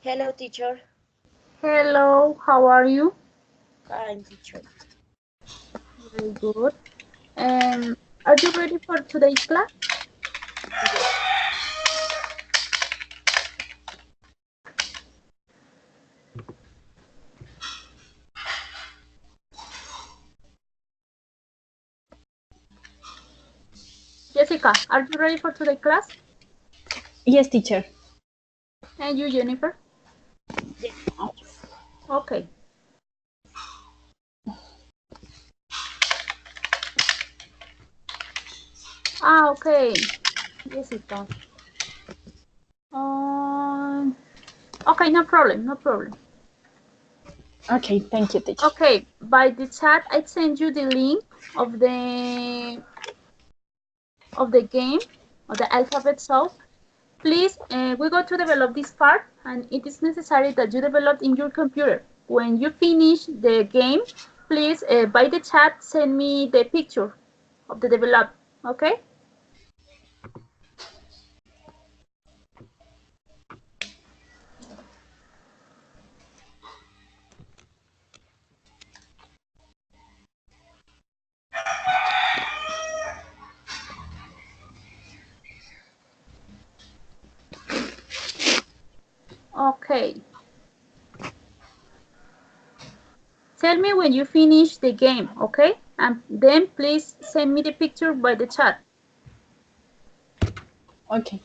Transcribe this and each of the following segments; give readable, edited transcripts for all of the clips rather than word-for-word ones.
Hello, teacher. Hello, how are you? Fine, teacher. Very good. Are you ready for today's class? Yes. Jessica, are you ready for today's class? Yes, teacher. And you, Jennifer? Yes, teacher. Okay. Okay. Jessica. Okay, no problem, no problem. Okay, thank you, teacher. Okay, by the chat, I send you the link of the game, of the alphabet soup. Please, we're going to develop this part, and it is necessary that you develop in your computer. When you finish the game, please, by the chat, send me the picture of the develop, okay? Okay. Tell me when you finish the game, okay? And then please send me the picture by the chat. Okay.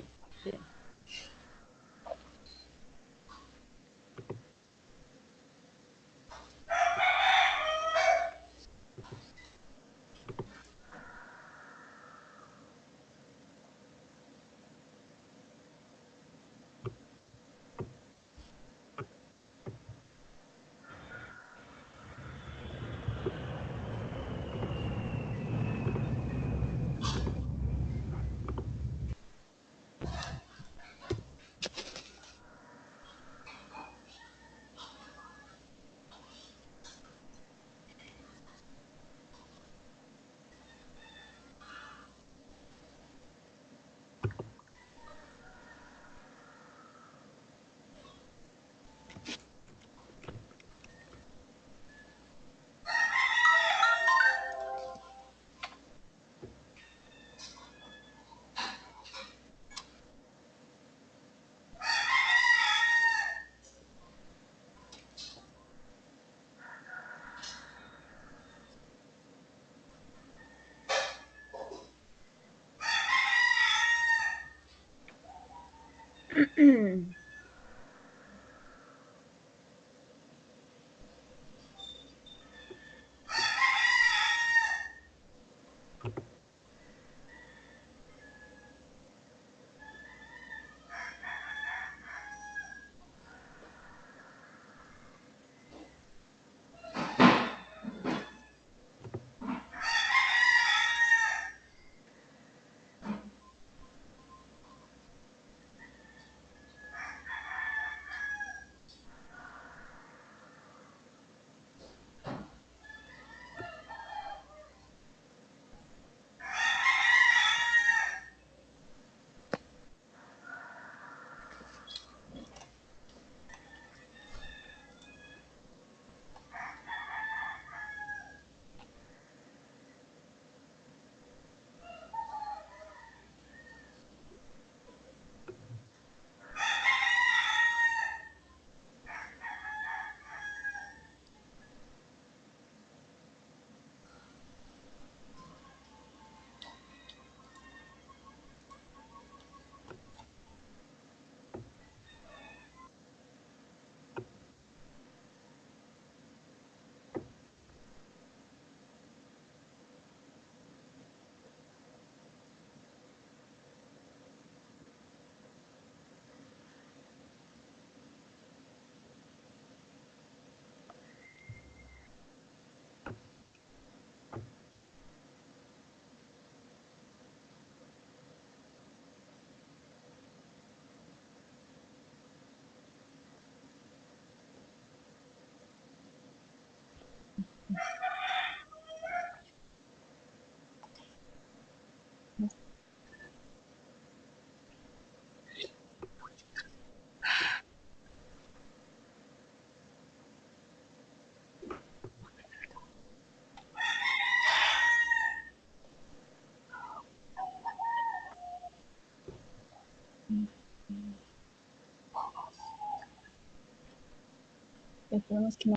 Esperemos que no.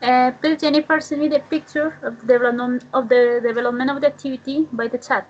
Please, Jennifer, send me the picture of the development of the activity by the chat.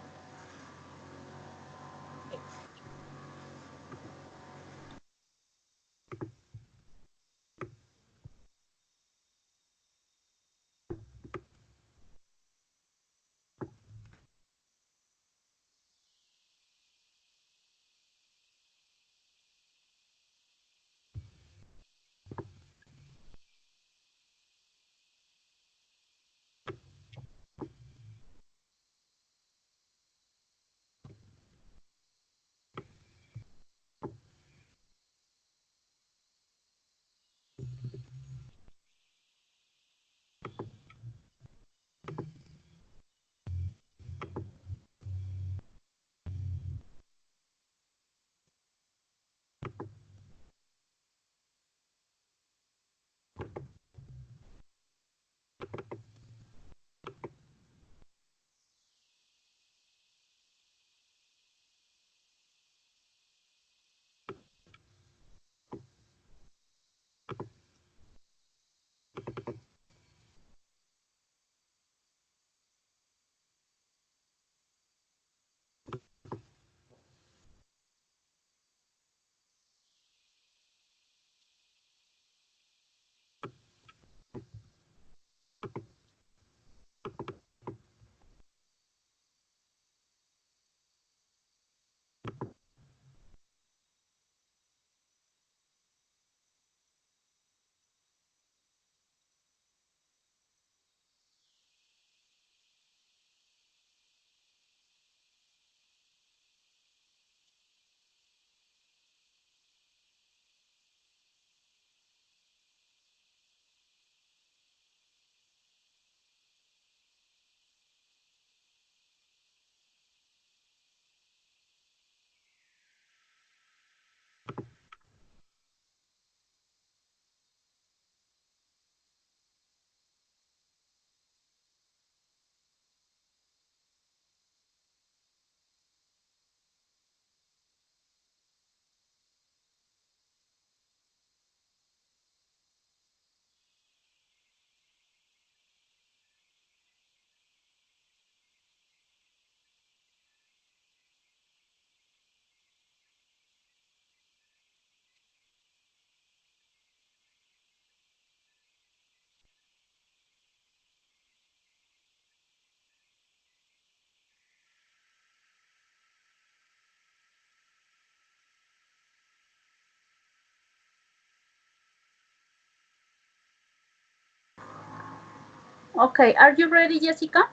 Okay, are you ready, Jessica?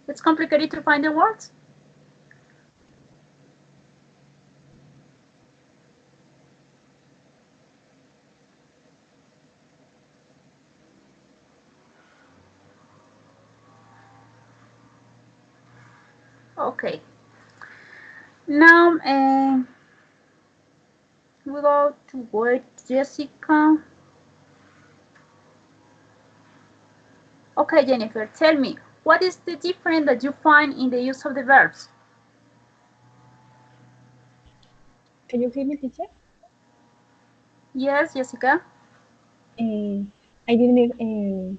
It's complicated to find the words. Okay. Now we go to word Jessica. Okay, Jennifer, tell me, what is the difference that you find in the use of the verbs? Can you hear me, teacher? Yes, Jessica. I didn't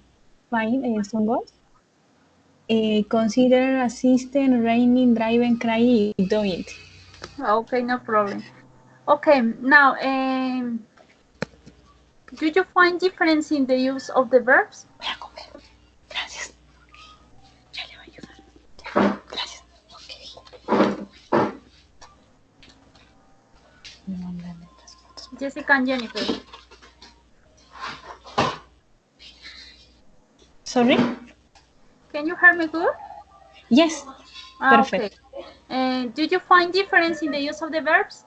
find some words. Consider, assistant, raining, driving, crying, doing. Okay, no problem. Okay, now, do you find difference in the use of the verbs? Voy a comer. Gracias. Ya le va a ayudar. Ya. Gracias. Ok. Me mandan estas fotos. Jessica and Jennifer. Sorry? Can you hear me good? Yes. Okay. Perfect. Do you find difference in the use of the verbs?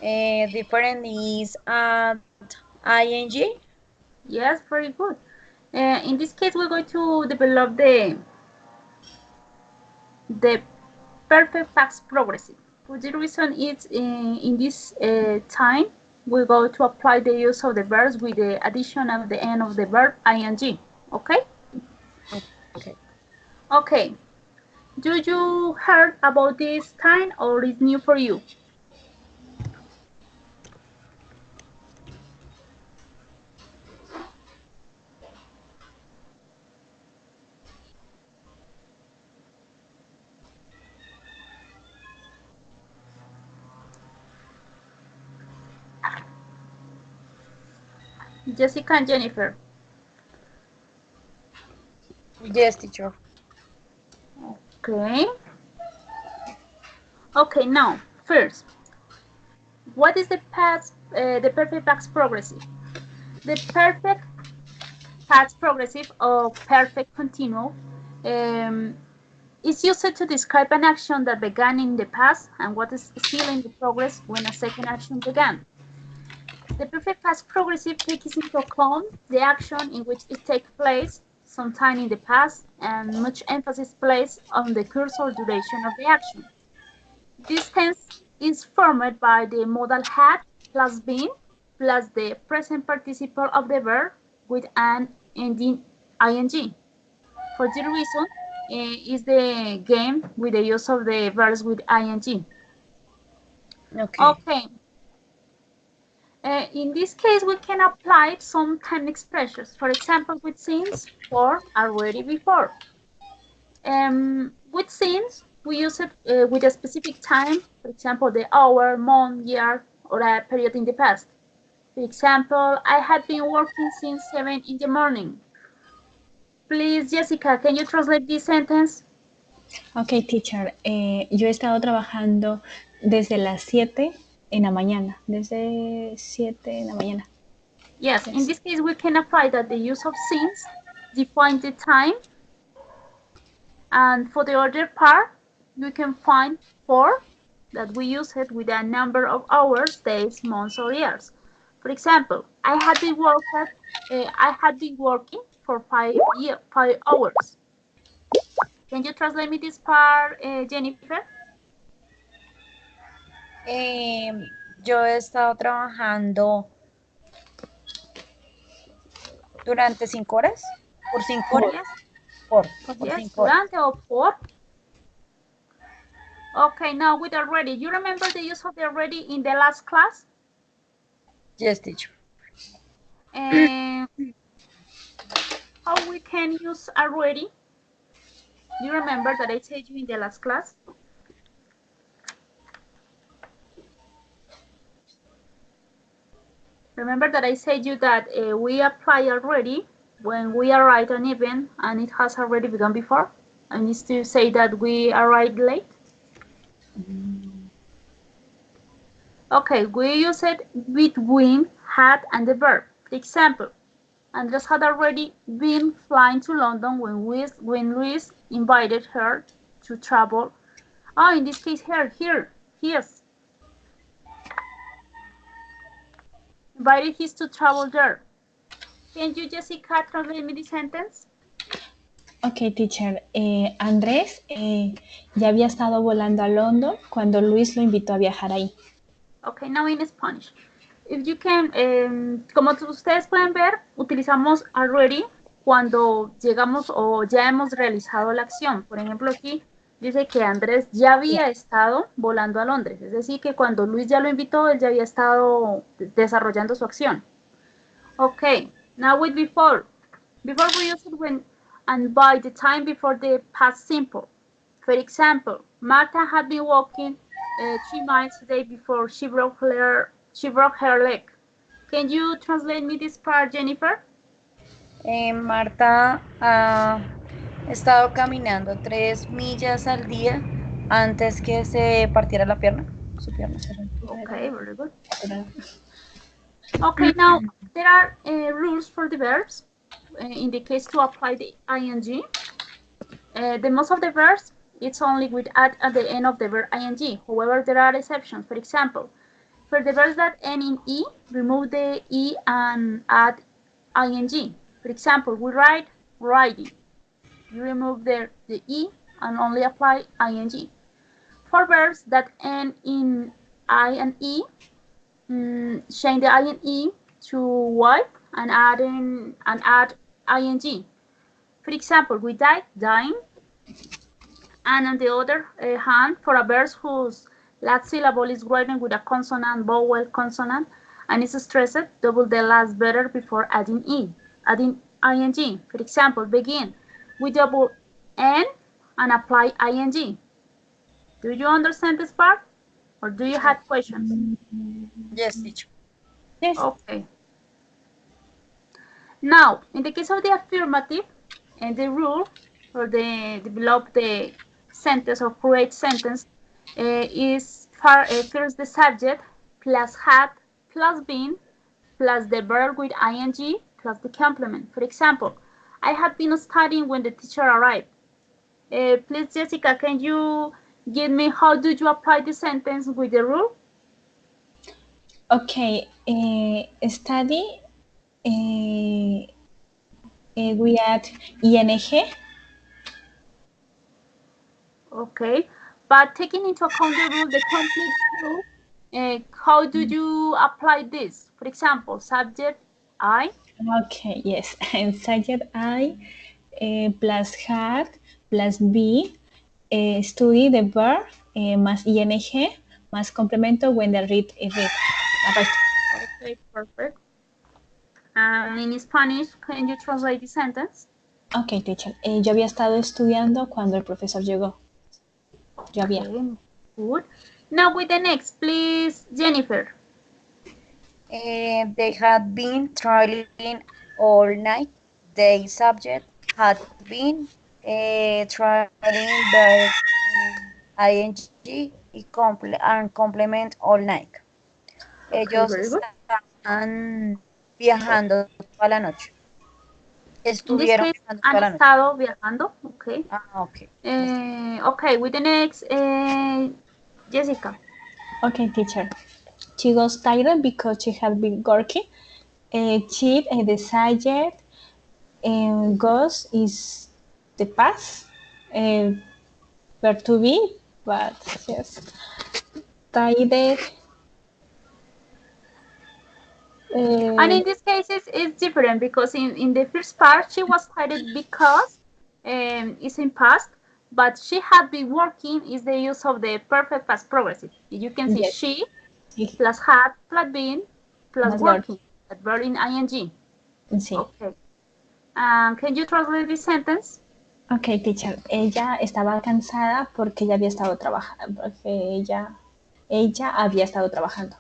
Different is ing. Yes, very good. In this case, we're going to develop the perfect past progressive. For the reason is in this time, we're going to apply the use of the verbs with the addition of the end of the verb ing. Okay? Okay. Okay. Do you heard about this kind or is new for you? Jessica and Jennifer. Yes, teacher. Okay. Okay, now, first, what is the perfect past progressive? The perfect past progressive or perfect continual um, is used to describe an action that began in the past and what is still in the progress when a second action began. The perfect past progressive takes into account the action in which it takes place sometime in the past and much emphasis placed on the course or duration of the action. This tense is formed by the modal had plus been plus the present participle of the verb with an ending ing. For this reason, is the game with the use of the verbs with ing. Okay. Okay, in this case, we can apply some time expressions. For example, with since, for, already, before. With since, we use it with a specific time, for example, the hour, month, year, or a period in the past. For example, I had been working since 7 in the morning. Please, Jessica, can you translate this sentence? Ok, teacher, yo he estado trabajando desde las 7 en la mañana, desde 7 en la mañana. Yes, in Yes. this case, we can apply that the use of since defines the time, and for the other part, you can find for that we use it with a number of hours, days, months, or years. For example, I had been working for 5 hours. Can you translate me this part, Jennifer? Yo he estado trabajando durante 5 horas. Por 5 horas. Yes, Por yes, 5 horas. durante or por. Okay, now with already. You remember the use of the already in the last class? Yes, teacher. And how we can use already? You remember that I told you in the last class? Remember that I said you that we apply already when we arrive on event and it has already begun before? I need to say that we arrived late. Okay, we use it between had and the verb. For example, Andres had already been flying to London when Luis invited her to travel. Oh, in this case, yes, invited his to travel there. Can you, Jessica, translate me the sentence? Ok, teacher, Andrés ya había estado volando a London cuando Luis lo invitó a viajar ahí. Okay, now in Spanish. If you can, como ustedes pueden ver, utilizamos already cuando llegamos o ya hemos realizado la acción. Por ejemplo, aquí dice que Andrés ya había estado volando a Londres. Es decir, que cuando Luis ya lo invitó, él ya había estado desarrollando su acción. Okay, now with before. Before we use it when and by the time before the past simple. For example, Martha had been walking 3 miles a day before she broke her leg. Can you translate me this part, Jennifer? Marta ha estado caminando 3 millas al día antes que se partiera la pierna. Su pierna se rompiera. Okay, very good. Okay, now there are rules for the verbs. In the case to apply the ing, the most of the verbs it's only with at the end of the verb ing. However, there are exceptions. For example, for the verbs that end in e, remove the e and add ing. For example, we write writing. You remove the e and only apply ing. For verbs that end in I and e, change the ing to y and add ing. For example, we died, dying. And on the other hand, for a verb whose last syllable is written with a consonant, vowel, consonant, and is stressed, double the last letter before adding ing. For example, begin with double n and apply ing. Do you understand this part? Or do you have questions? Yes, teacher. Yes. Okay. Now, in the case of the affirmative, and the rule for the develop the sentence or create sentence is first the subject plus had plus been plus the verb with ing plus the complement. For example, I had been studying when the teacher arrived. Please, Jessica, can you give me how do you apply the sentence with the rule? Okay. Study. We add ing. Okay, but taking into account the rule, the complete rule, how do you apply this? For example, subject I. Okay, yes. And subject I plus had plus be, study the verb más ing más complemento when the read. Correcto. Okay, perfect. And in Spanish, can you translate the sentence? Ok, teacher. Yo había estado estudiando cuando el profesor llegó. Yo había. Okay, good. Now with the next, please, Jennifer. They had been traveling all night. The subject had been traveling verb ing and complement all night. Okay, Ellos very good. estaban viajando toda la noche. In this Estuvieron case, viajando han toda la noche. estado viajando. Okay. Ah, ok. Okay, with the next, Jessica. Okay, teacher. She was tired because she had been working. She decided goes is the past. Where to be, but yes. Tired. And Uh, in this case, it's different because in the first part, she was hired because it's in past, but she had been working is the use of the perfect past progressive. You can see yes. she Sí, plus had plus been plus más work. working, that verb in ing. Sí. Okay. Can you translate this sentence? Ok, teacher. Ella estaba cansada porque ella había estado trabajando, ella había estado trabajando.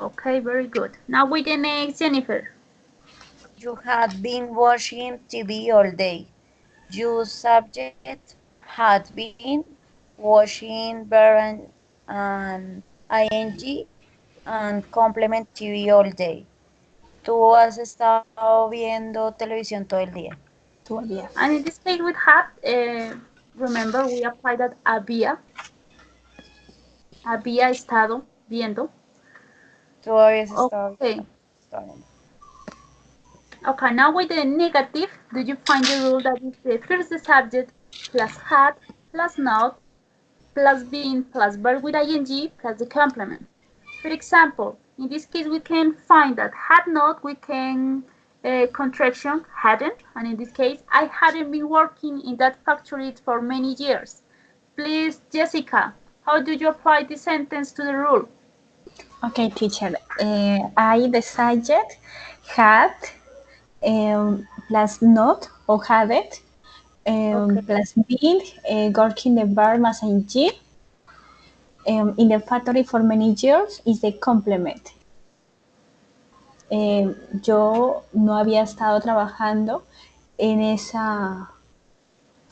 Okay, very good. Now with the next, Jennifer. You had been watching TV all day. Your subject had been watching verb and ing and complement TV all day. Tú has estado viendo televisión todo el día. Todavía. And in this case, with had, remember we applied that había estado viendo. Tú habías estado Okay. viendo. Está bien. Okay, now with the negative, do you find the rule that is the first the subject plus had plus not plus been plus verb with ing plus the complement? For example, in this case, we can find that had not, we can contraction hadn't, and in this case, I hadn't been working in that factory for many years. Please, Jessica, how do you apply this sentence to the rule? Ok, teacher. I decided had plus not or had it Okay. plus been working the verb as ing in the factory for many years is the complement. Yo no había estado trabajando en esa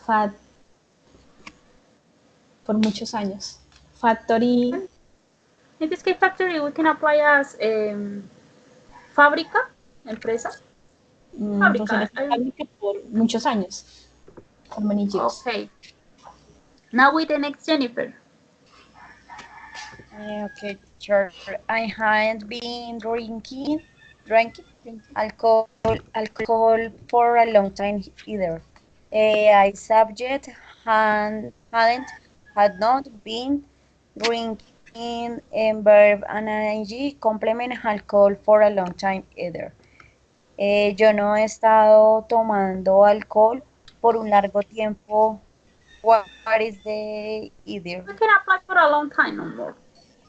fat por muchos años. Factory, In this case, factory we can apply as fábrica, empresa, pues en fábrica. esa fábrica por muchos años, for many years. Okay. Now with the next Jennifer. Okay, teacher. I hadn't been drinking alcohol for a long time either. I subject had not been drinking and verb and ing complement alcohol for a long time either. Yo no he estado tomando alcohol por un largo tiempo What is the either? We can apply for a long time or more.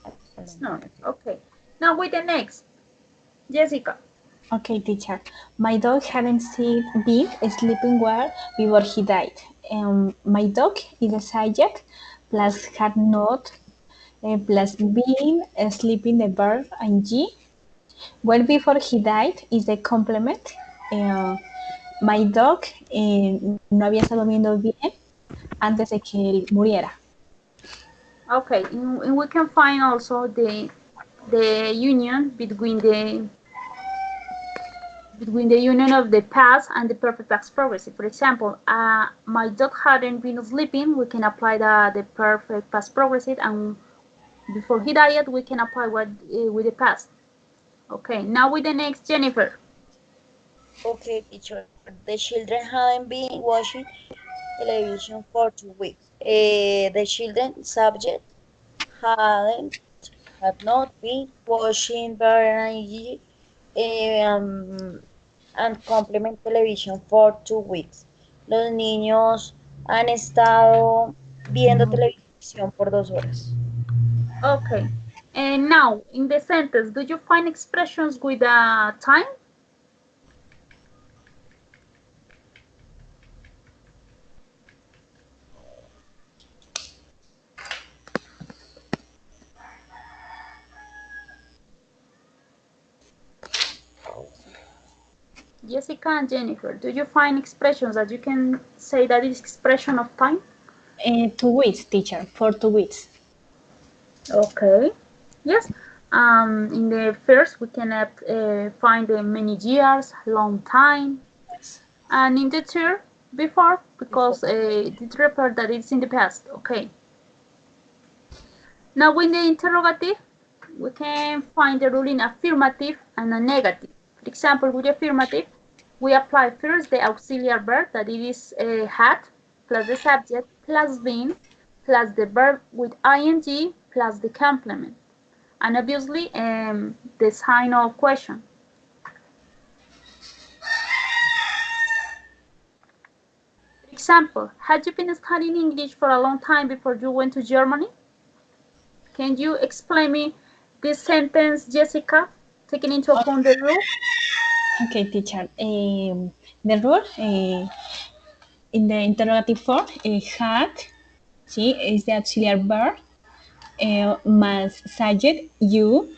A It's long not. time, okay. Okay. Now with the next. Jessica. Okay, teacher. My dog hadn't been sleeping well before he died. My dog is a subject plus had not plus been sleeping the verb ing. Well before he died is the complement. Eh, my dog no había estado durmiendo bien antes de que él muriera. Okay. And we can find also the union between the union of the past and the perfect past progressive. For example, my dog hadn't been sleeping. We can apply the perfect past progressive, and before he died, we can apply what with the past. Okay. Now with the next, Jennifer. Okay, teacher. The children haven't been watching television for 2 weeks. The children subject hadn't have not been watching variety and complement television for 2 weeks. Los niños han estado viendo televisión por 2 horas. Okay. And now in the sentence, do you find expressions with time? Jessica and Jennifer, do you find expressions that you can say that is expression of time? 2 weeks, teacher, for 2 weeks. Okay. Yes. In the first, we can find the many years, long time, and in the third, before, because it refers that it's in the past. Okay. Now, in the interrogative, we can find the rule in affirmative and a negative. For example, with affirmative, we apply first the auxiliary verb that it is had plus the subject plus been plus the verb with ing plus the complement, and obviously the sign of question. For example, had you been studying English for a long time before you went to Germany? Can you explain me this sentence, Jessica, taking into account the rule? Okay, teacher. The rule in the interrogative form, had, sí, is the auxiliary verb, más subject, you,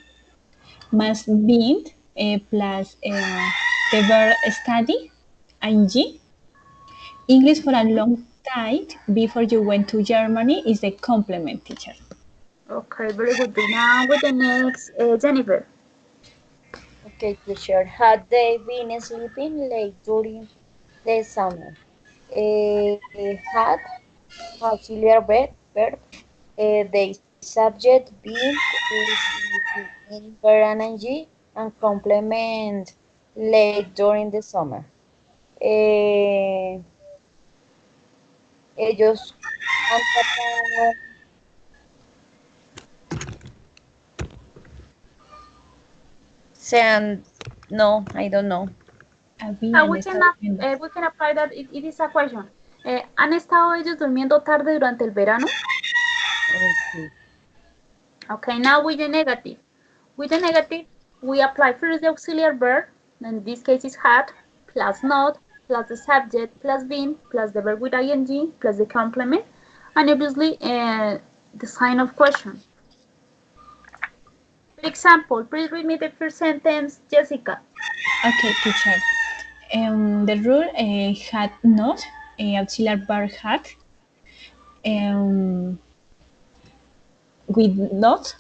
más been, plus the verb study, ing. English for a long time before you went to Germany is the complement, teacher. Okay, very good. Now with the next, Jennifer. Okay, teacher. Had they been sleeping late during the summer? Had auxiliary verb. The subject being sleeping verb ing and complement late during the summer. Eh, ellos han tratado, sean, no, I don't know. Habían estado viendo. We can apply that. It is a question. ¿Han estado ellos durmiendo tarde durante el verano? Okay. Okay, now with the negative. With the negative, we apply first the auxiliary verb, in this case is had, plus not, plus the subject, plus been, plus the verb with ing, plus the complement, and obviously the sign of question. For example, please read me the first sentence, Jessica. Okay, teacher. The rule had not, auxiliary verb had, with not,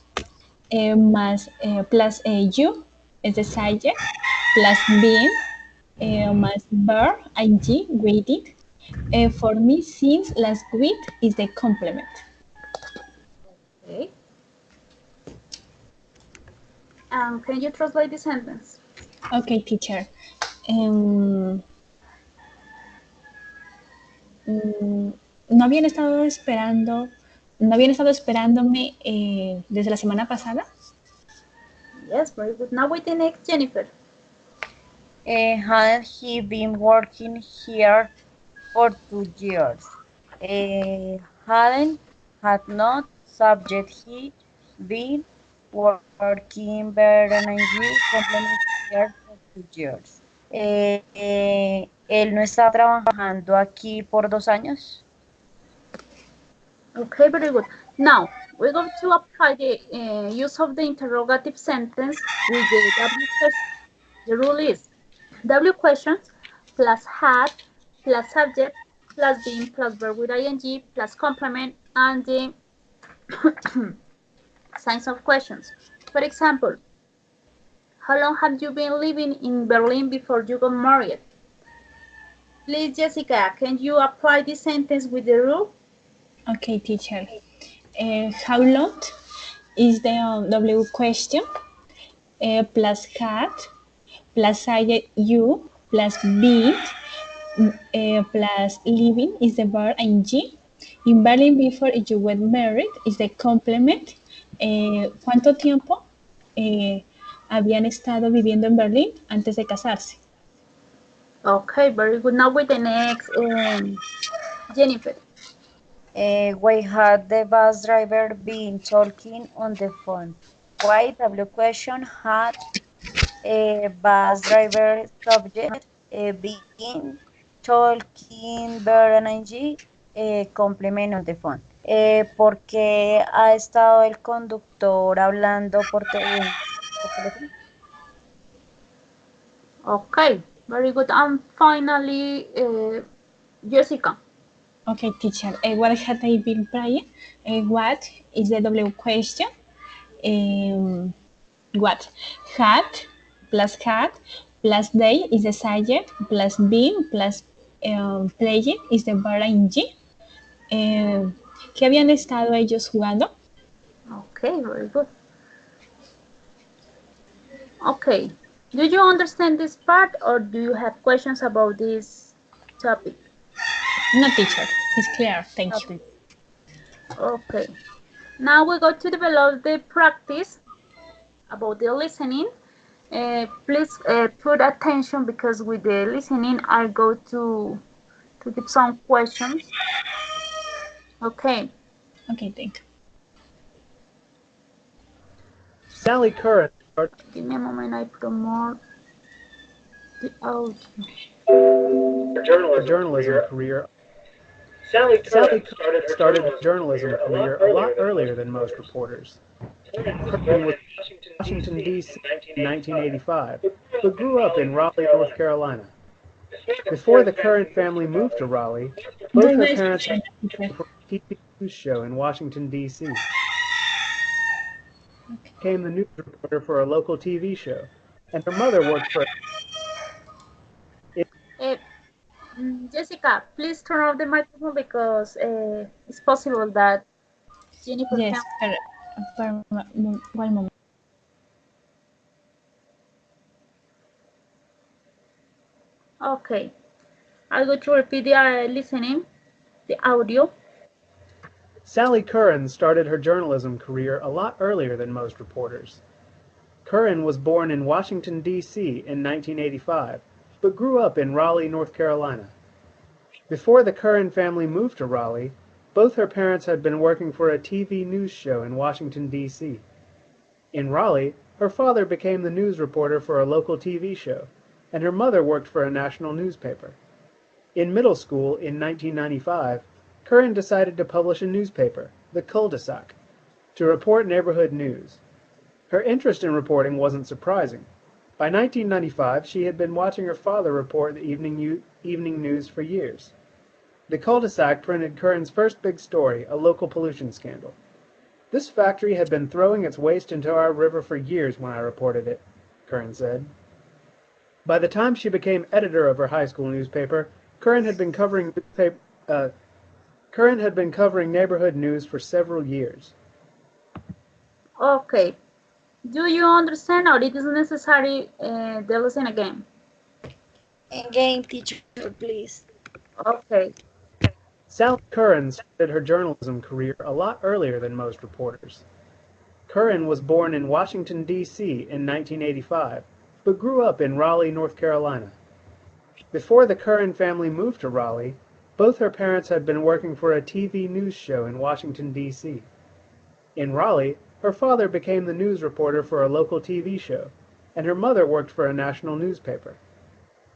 más plus you is the subject, plus being, más verb ing, waited. For me, since last week is the complement. Okay. Can you translate the sentence? Okay, teacher. No habían estado esperando, no habían estado esperándome desde la semana pasada. Yes, very good. Now with the next, Jennifer. Hadn't he been working here for 2 years? Had not subject he been working Berenice complementary year for 2 years. Él no estaba trabajando aquí por 2 años. Okay, very good. Now, we're going to apply the use of the interrogative sentence with the W question. The rule is W questions plus had plus subject plus been plus verb with ing plus complement and the signs of questions. For example, how long have you been living in Berlin before you got married? Please, Jessica, can you apply this sentence with the rule? Okay, teacher. How long is the W question plus had plus I you plus be plus living is the verb ing. In Berlin before you were married is the complement. ¿Cuánto tiempo habían estado viviendo en Berlín antes de casarse? Okay, very good. Now with the next, Jennifer. Why had the bus driver been talking on the phone? Why W question had a bus driver subject been talking Berenice complement on the phone. ¿Por qué ha estado el conductor hablando por teléfono? Okay, very good. And finally, Jessica. Okay, teacher. What had I been playing? What is the W question? What? Had plus day is the subject plus being plus playing is the verb ing. ¿Qué habían estado ellos jugando? Okay, very good. Okay, do you understand this part or do you have questions about this topic? No, teacher. It's clear. Thank you. Okay, now we go to develop the practice about the listening. Please put attention because with the listening I go to give some questions. Okay. Okay, thank you. Sally Curran Give me a moment, I promote the audio. her journalism career. Sally Curran started her journalism career a lot earlier than most reporters. Curran was in Washington, D.C. in 1985, but grew up in Raleigh, North Carolina. Before the Curran family moved to Raleigh, both her parents worked for a TV news show in Washington, D.C. Became the news reporter for a local TV show, and her mother worked for. Jessica, please turn off the microphone because it's possible that Jennifer Yes, can. one moment. Okay, I'm going to repeat the listening, the audio. Sally Curran started her journalism career a lot earlier than most reporters. Curran was born in Washington, D.C. in 1985, but grew up in Raleigh, North Carolina. Before the Curran family moved to Raleigh, both her parents had been working for a TV news show in Washington, D.C. In Raleigh, her father became the news reporter for a local TV show, and her mother worked for a national newspaper. In middle school in 1995, Curran decided to publish a newspaper, The Cul-de-Sac, to report neighborhood news. Her interest in reporting wasn't surprising. By 1995, she had been watching her father report the evening news for years. The Cul-de-Sac printed Curran's first big story, a local pollution scandal. This factory had been throwing its waste into our river for years when I reported it, Curran said. By the time she became editor of her high school newspaper, Curran had been covering neighborhood news for several years. Okay. Do you understand or it is necessary the lesson again? Again, teacher, please. Okay. Sally Curran started her journalism career a lot earlier than most reporters. Curran was born in Washington, D.C. in 1985, but grew up in Raleigh, North Carolina. Before the Curran family moved to Raleigh, Both her parents had been working for a TV news show in Washington, D.C. In Raleigh, her father became the news reporter for a local TV show, and her mother worked for a national newspaper.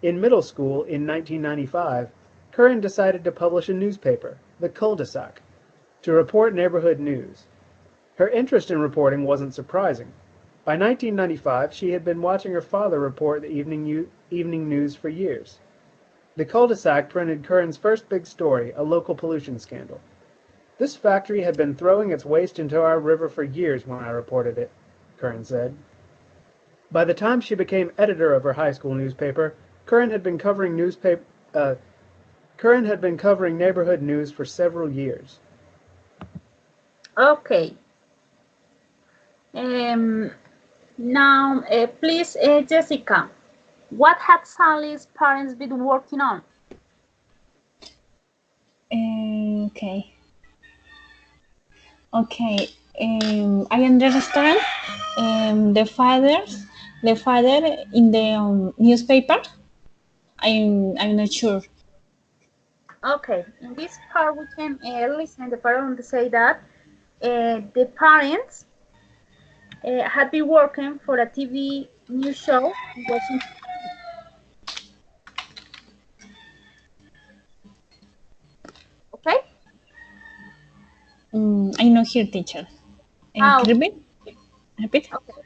In middle school, in 1995, Curran decided to publish a newspaper, The Cul-de-Sac, to report neighborhood news. Her interest in reporting wasn't surprising. By 1995, she had been watching her father report the evening news for years. The Cul-de-Sac printed Curran's first big story, a local pollution scandal. This factory had been throwing its waste into our river for years when I reported it, Curran said. By the time she became editor of her high school newspaper, Curran had been covering neighborhood news for several years. Okay. Now, please, Jessica, what had Sally's parents been working on? Okay. Okay. I understand. The father in the newspaper. I'm not sure. Okay, in this part we can listen the parent say that the parents had been working for a TV news show in Washington. Okay? I'm not here, teacher. Repeat? Repeat? Okay.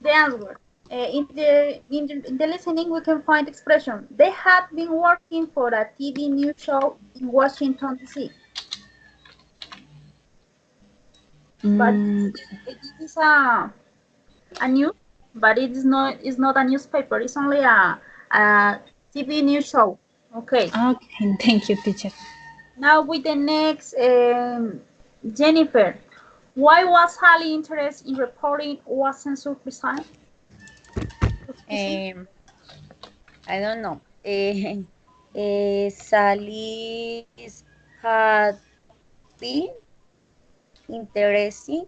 The answer. In the listening, we can find expression. They had been working for a TV news show in Washington, D.C. But it is a news, but it is not. It's not a newspaper. It's only a TV news show. Okay. Okay. Thank you, teacher. Now with the next, Jennifer. Why was Sally interested in reporting? Wasn't surprising? I don't know. Sally had been interested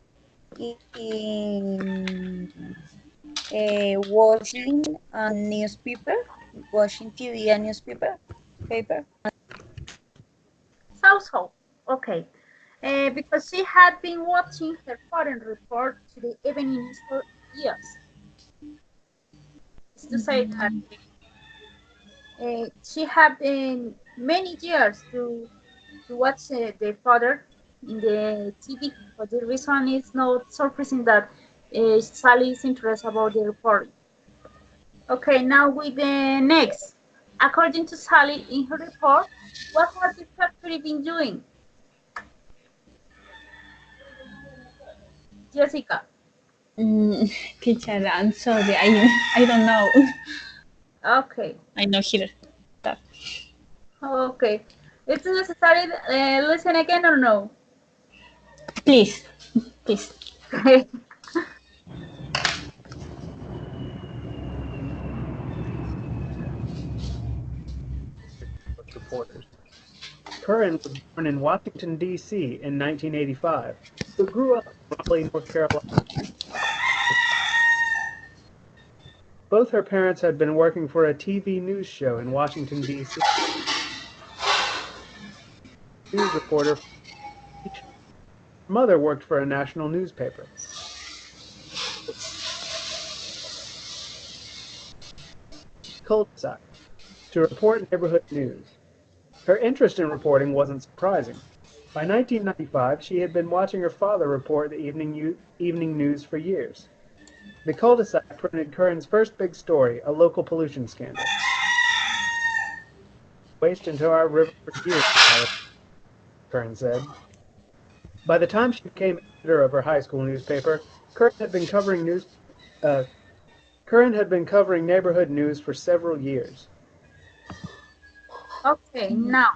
in watching a newspaper, watching TV and newspaper. So, okay. Because she had been watching her father report to the evening news for years. It's to say that she had been many years to watch the father in the TV. But the reason is not surprising that Sally is interested about the report. Okay, now with the next. According to Sally in her report, what has the factory been doing? Jessica. Teacher, I'm sorry. I don't know. Okay. I'm not here. Okay. It's necessary listen again or no? Please. Okay. Reporters. Curran was born in Washington, D.C. in 1985, but grew up in Raleigh, North Carolina. Both her parents had been working for a TV news show in Washington, D.C. News reporter. Her mother worked for a national newspaper. Cul-de-sac, to report neighborhood news. Her interest in reporting wasn't surprising. By 1995, she had been watching her father report the evening news for years. The Cul-de-sac printed Curran's first big story, a local pollution scandal. Waste into our river for years, Curran said. By the time she became editor of her high school newspaper, Curran had been covering neighborhood news for several years. Okay, now.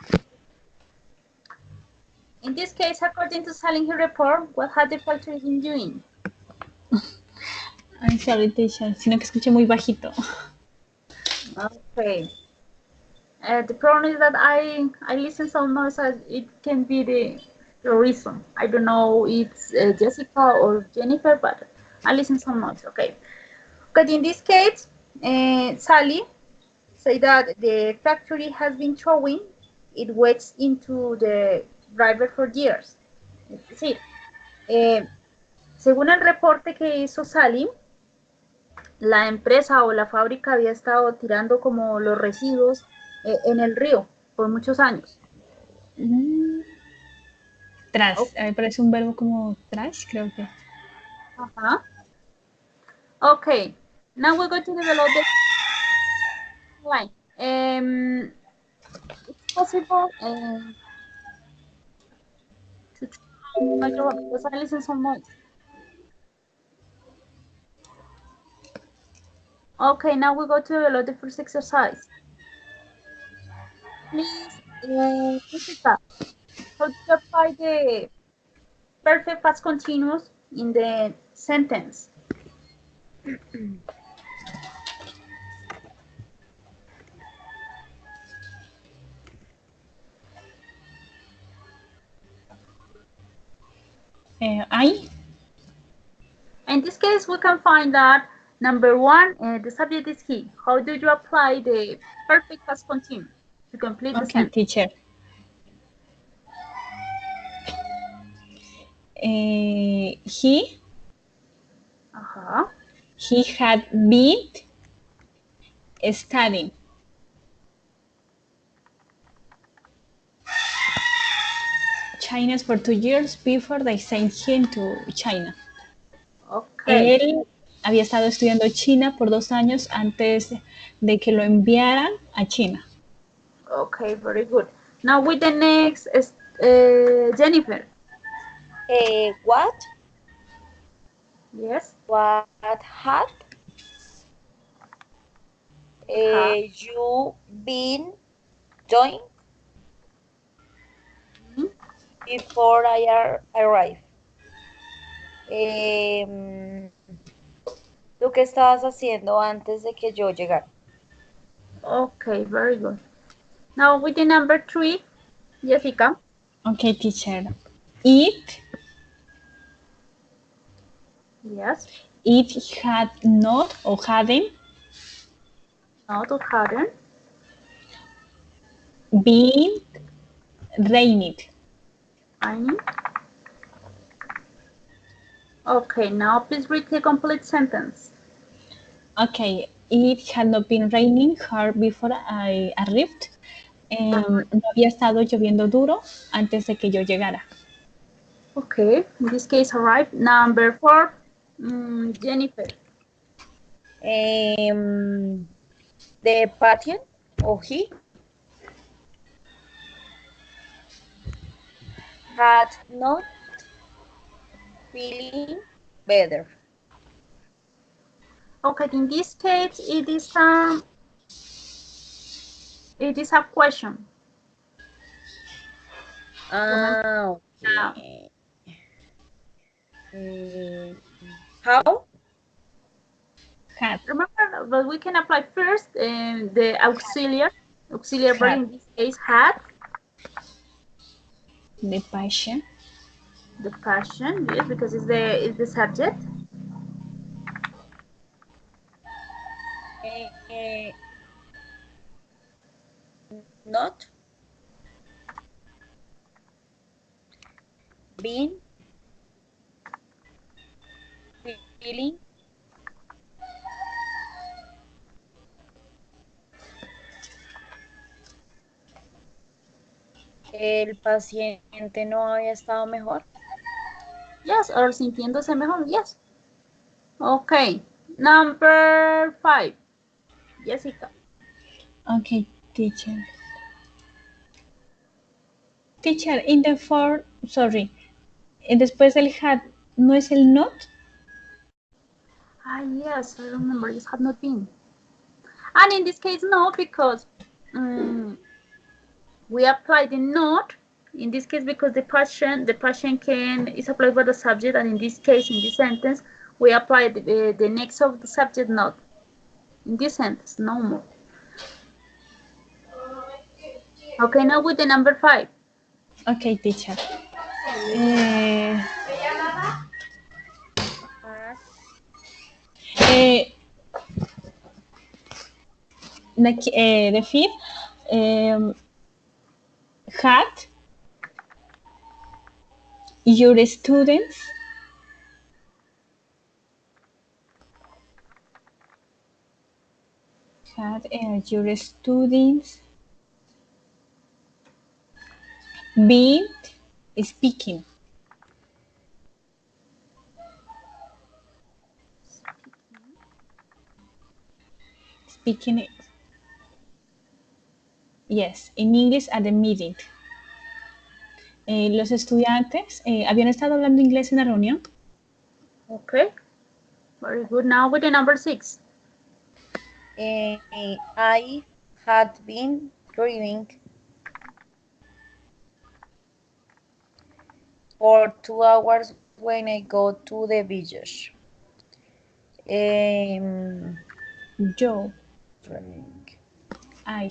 In this case, according to Sally in her report, what had the factory been doing? I'm sorry, teacher. Sino que escuché muy bajito. Okay. The problem is that I listen some noise. It can be the reason. I don't know it's Jessica or Jennifer, but I listen some noise. Okay. But in this case, Sally say that the factory has been throwing it waits into the driver for years. Es decir, según el reporte que hizo Sally, la empresa o la fábrica había estado tirando como los residuos en el río por muchos años. Trash. Ok. Me parece un verbo como trash, creo que. Ajá. Okay, now we're going to develop the line. It's possible to turn on microphone because I listen some noise. Okay, now we go to develop the first exercise. Please, Jessica, how do you apply the perfect past continuous in the sentence? I. In this case, we can find that number one, the subject is he. How do you apply the perfect past continuous to complete the Okay, sentence? teacher. He had been studying Chinese for 2 years before they sent him to China. Okay. Él había estado estudiando China por 2 años antes de que lo enviaran a China. Okay, very good. Now with the next, Jennifer. What? Yes. What had you been doing before I arrived? ¿Tú qué estabas haciendo antes de que yo llegara? Okay, very good. Now with the number 3, Jessica. Okay, teacher. It Yes. It had not or hadn't Not or hadn't. been raining. Raining. Okay, now please read the complete sentence. Okay, it had not been raining hard before I arrived. No había estado lloviendo duro antes de que yo llegara. Okay, in this case, arrived. Number 4, Jennifer. The patient or he had not feeling better. Okay, in this case, it is a question. Okay. How? Had. Remember, but we can apply first the auxiliary verb in this case had. The passion. The passion, yes, because it's the subject. Not been feeling el paciente no había estado mejor. Yes, or sintiéndose mejor, yes. Okay, number 5, Jessica. Okay, teacher. Teacher, in the for, sorry, después del had, ¿no es el not? Yes, I remember, it had not been. And in this case, no, because we apply the not in this case because the passion is applied by the subject, and in this case, in this sentence, we apply the next of the subject not. In this sentence, no more. Okay, now with the number 5. Okay, teacher. The fifth, Had your students your students been speaking? Speaking, yes, in English at the meeting. Los estudiantes habían estado hablando inglés en la reunión. Okay. Very good. Now with the number 6. I had been driving for 2 hours when I go to the beach. Yo, Driving. I.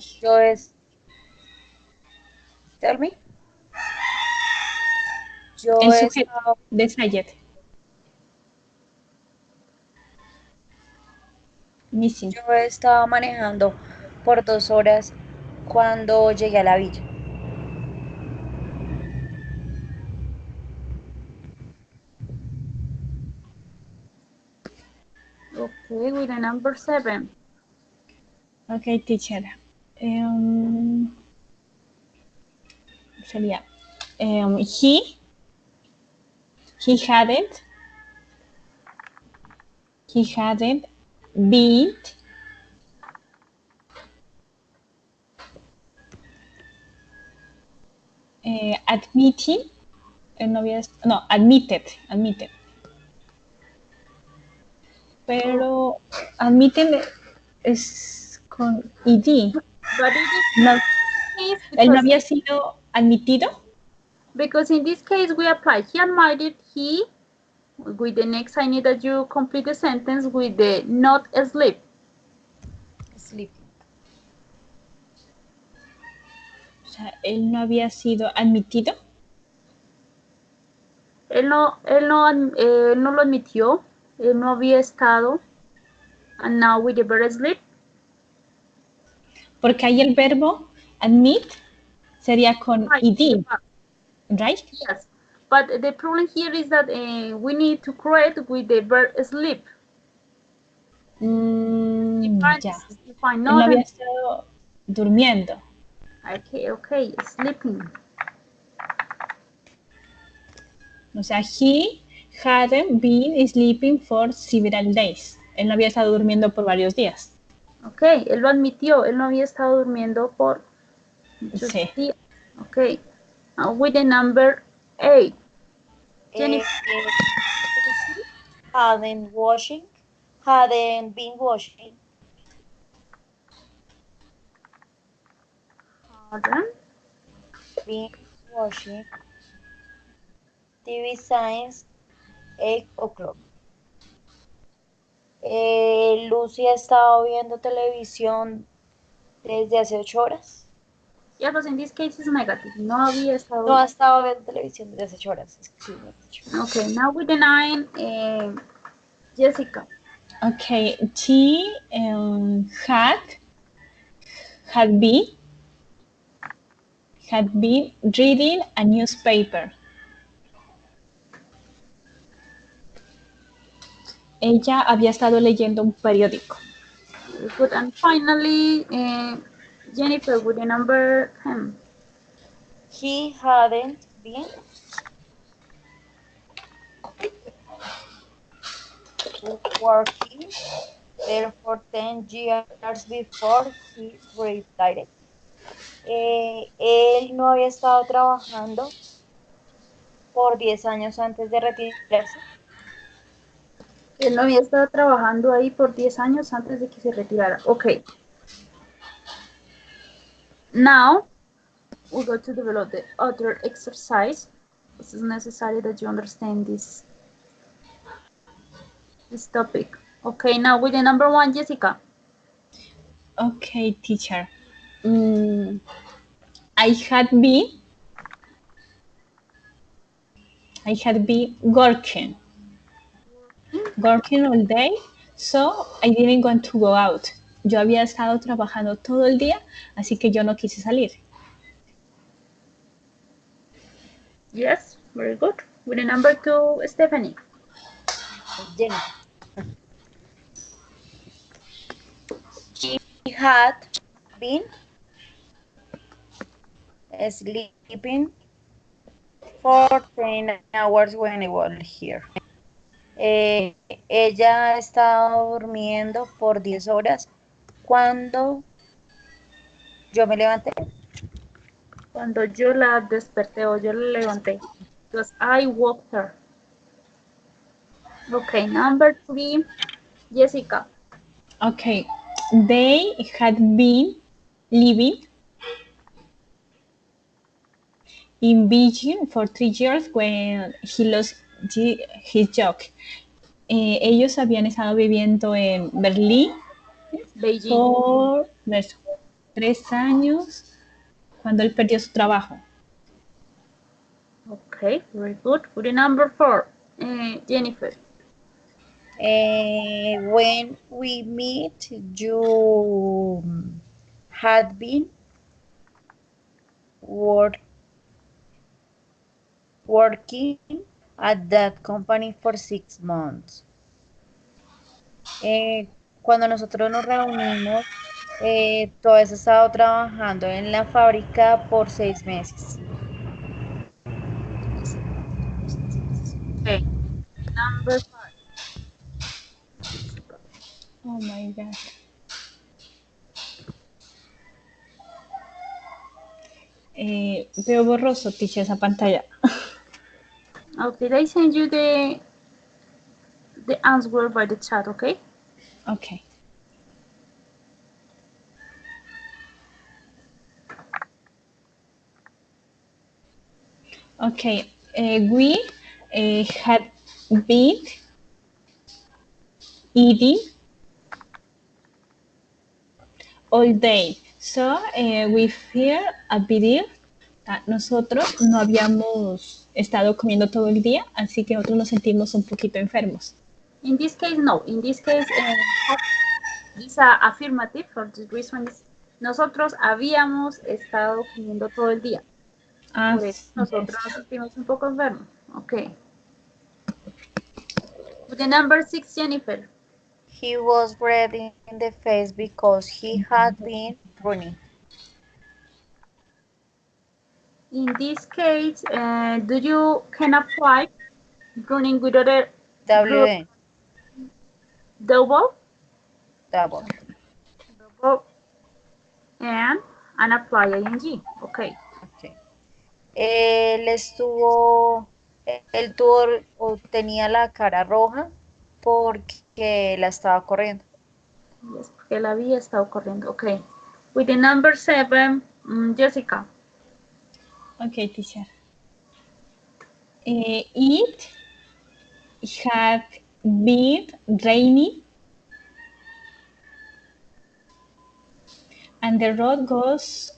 Tell me. Yo El he sujeto estado, de Sayed. Missing. yo he estado manejando por 2 horas cuando llegué a la villa. Okay, with the number 7. Okay, teacher. Sería he hadn't been admitting, admitted. Pero admiten es con ed. But in No, this case, él no había sido admitido. because in this case we apply he admitted he. With the next, I need that you complete the sentence with the not asleep. Sleeping. O sea, él no había sido admitido. Él no lo admitió. Él no había estado. And now with the verb sleep. Porque ahí el verbo admit sería con ed, right? Yes. But the problem here is that we need to create with the verb sleep. Ya. Define Él no había estado durmiendo. Okay, sleeping. O sea, he hadn't been sleeping for several days. Él no había estado durmiendo por varios días. Okay, él lo admitió. Él no había estado durmiendo por muchos Sí. días. Okay. Now with the number 8. Jennifer. Hadn't been washing. Hadn't Been washing. TV signs 8 o'clock. Lucy ha estado viendo televisión desde hace 8 horas. Yeah, but in this case it's negative. No había estado. No ha estado viendo televisión desde hace 8 horas. Okay, now with the 9, Jessica. Okay, she had been reading a newspaper. Ella había estado leyendo un periódico. Good. And finally, Jennifer with the number 10. He hadn't been working there for 10 years before he retired. Él no había estado trabajando por 10 años antes de retirarse. Él no había estado trabajando ahí por 10 años antes de que se retirara. Okay. Now, we go to develop the other exercise. This is necessary that you understand this topic. Okay, now with the number 1, Jessica. Okay, teacher. I had been working all day, so I didn't want to go out. Yo había estado trabajando todo el día, así que yo no quise salir. Yes, very good. With the number 2, Stephanie. Jennifer. He had been sleeping for 10 hours when I was here. Ella ha estado durmiendo por 10 horas cuando yo me levanté. Cuando yo la desperté o yo la levanté. Because I woke her. Okay, number 3, Jessica. Okay, they had been living in Beijing for 3 years when he lost his job. Ellos habían estado viviendo en Berlín Beijing. por 3 años cuando él perdió su trabajo. Okay, very good. With the number 4, Jennifer. When we meet, you had been working at that company for 6 months. Cuando nosotros nos reunimos, tú has estado trabajando en la fábrica por 6 meses. Okay, number 5. Oh my God. Veo borroso, teacher, esa pantalla. Okay, I send you the answer by the chat, okay? Okay. Okay, we had been eating all day. So we feel a bit ill. Nosotros no habíamos estado comiendo todo el día, así que nosotros nos sentimos un poquito enfermos. In this case, no. In this case, this affirmative for this reason is nosotros habíamos estado comiendo todo el día. Por eso nosotros Yes. nos sentimos un poco enfermos. Okay. With the number 6, Jennifer. He was red in the face because he had been running. In this case, can apply running with other group WN, double double. and apply ing. Okay. Okay. Él tuvo o tenía la cara roja porque la estaba corriendo. Yes, porque la había estado corriendo. Okay. With the number 7, Jessica. Okay, teacher. It had been raining and the road goes...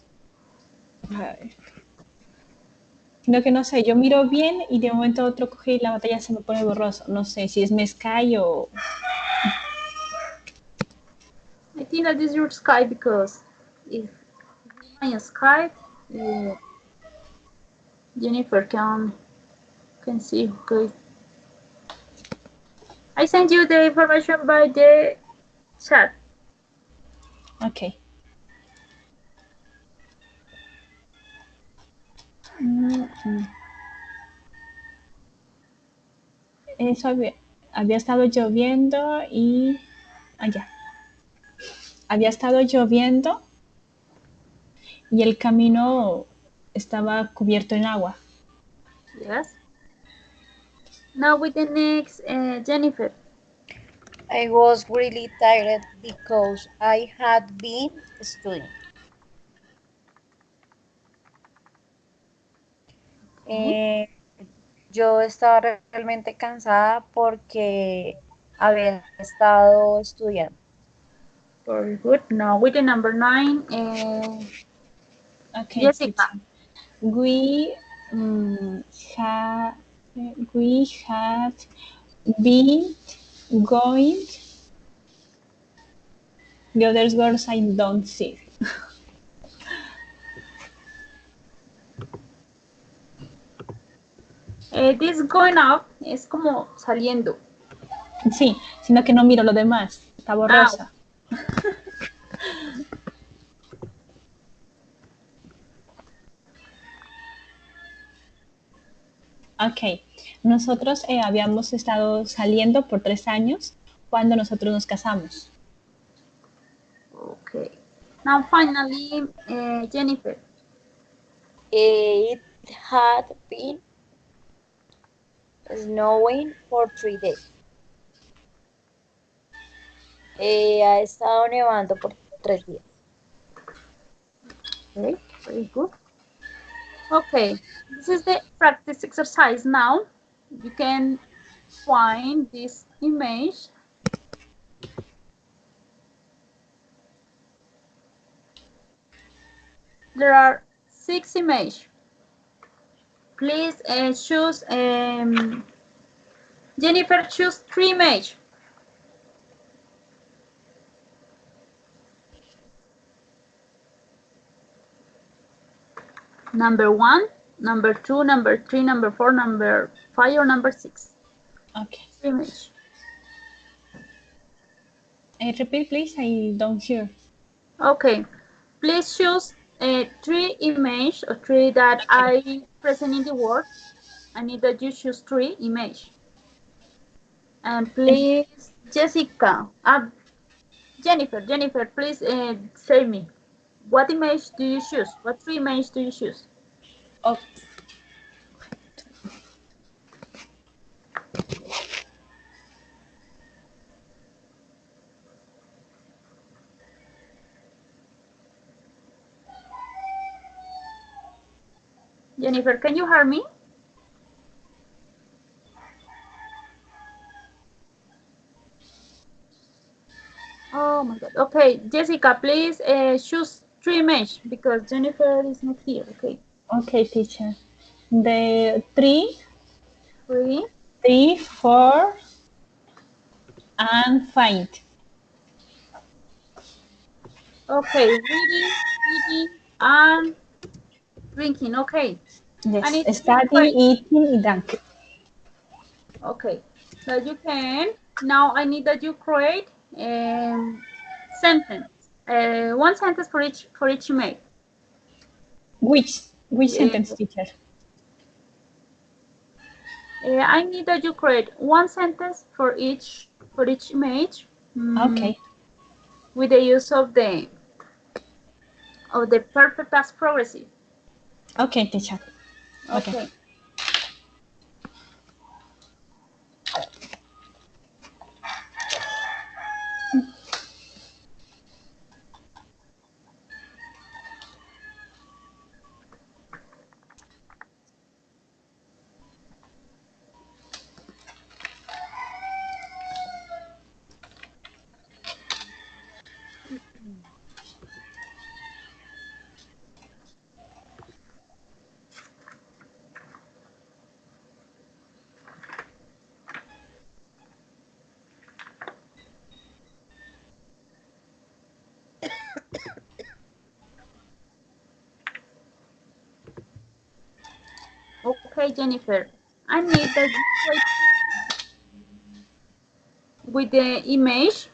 Sino que no sé, yo miro bien y de un momento a otro coge y la pantalla se me pone borroso. No sé si es mi Sky o... I think that is your Skype because if my Skype, Jennifer can see. Okay. I sent you the information by the chat. Ok. Eso había estado lloviendo y... allá. Había estado lloviendo y el camino estaba cubierto en agua. Yes. Now with the next, Jennifer. I was really tired because I had been studying. Yo estaba realmente cansada porque había estado estudiando. Very good. Now with the number 9, Okay, Jessica. teacher. We have been going. The other words I don't see. This going out es como saliendo. Sí, sino que no miro lo demás. Está borrosa. Ok, nosotros habíamos estado saliendo por 3 años cuando nosotros nos casamos. Okay. Now finally, Jennifer. It had been snowing for 3 days. Ha estado nevando por 3 días. Okay, very good. Okay, this is the practice exercise now. You can find this image. There are 6 images. Please choose, Jennifer, choose 3 images. Number 1, number 2, number 3, number 4, number 5, or number 6. Okay. 3 images. Repeat, please. I don't hear. Okay. Please choose 3 images or 3 that I present in the word. I need that you choose 3 images. And please, Jennifer, please say me. What image do you choose? What 3 images do you choose? Oh. Jennifer, can you hear me? Oh my God. Okay, Jessica, please choose 3 images because Jennifer is not here. Okay. Okay, teacher. The 3, 3, 3, 4, and 5. Okay, reading, and drinking. Okay. Yes, study, eating, and drink. Okay, so you can. Now I need that you create sentence. 1 sentence for each image. Which sentence, teacher? I need that you create 1 sentence for each image. Okay. With the use of the perfect past progressive. Okay, teacher. Okay. Okay, Jennifer. I need that you create with the image.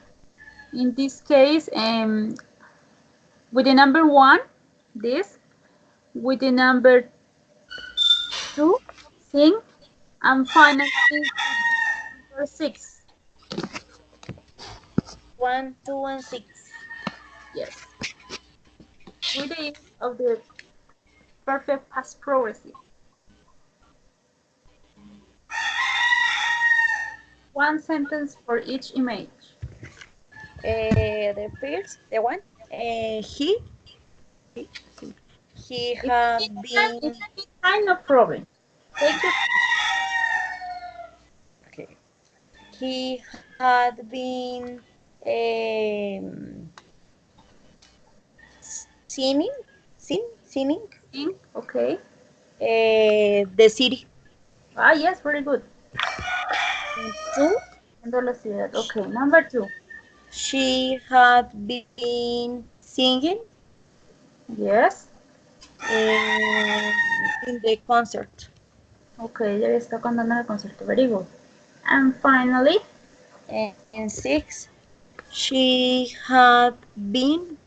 In this case, with the number 1, this. With the number 2, sing. And finally, number 6. 1, 2, and 6. Yes. With the use of the perfect past progressive. 1 sentence for each image. The first, the one, he had been. It's kind of problem. Take your Okay. He had been singing, singing thing. Okay. the city. Ah, yes, very good. 2, Okay, number 2. she had been singing Yes. in the concert. Okay, ya está contando el concierto. Very good. And finally, And six, she had been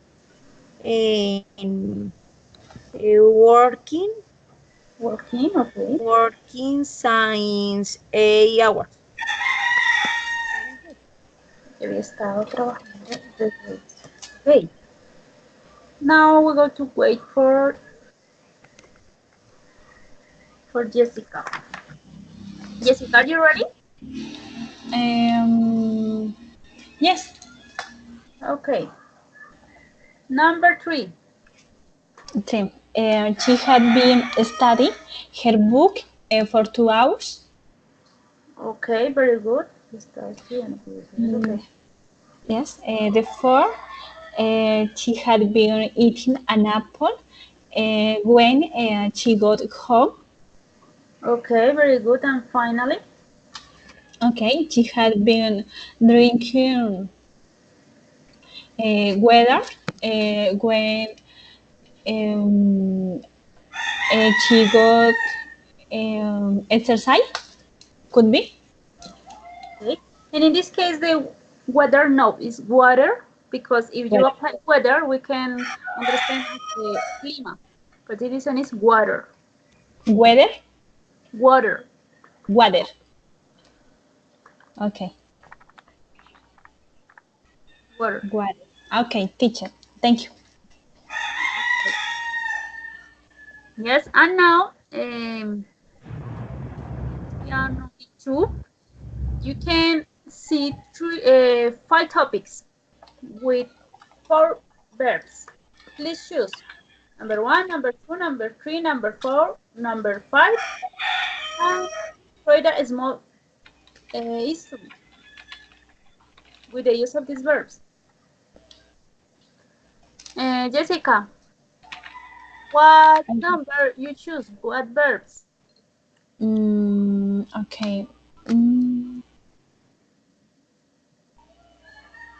in, working working. Okay. working since 8 hours. Ya había estado trabajando desde. Okay. Now we're going to wait for Jessica. Jessica, are you ready? Yes. Okay. Number 3. Sí. She had been studying her book for 2 hours. Okay, very good. Está estudiando. Okay. Yes. The four, she had been eating an apple when she got home. Okay, very good. And finally, Okay, she had been drinking water when um, she got exercise. Could be. okay. And in this case, the weather no is water because if you Weather. apply weather, we can understand as the clima. But this one is water. Weather. Water. Water. Okay. Water. Water. Okay, teacher. Thank you. Yes, and now piano 2, you can see 5 topics with 4 verbs. Please choose number 1, number 2, number 3, number 4, number 5, and create a small history with the use of these verbs. Jessica, what number you choose? What verbs? Okay.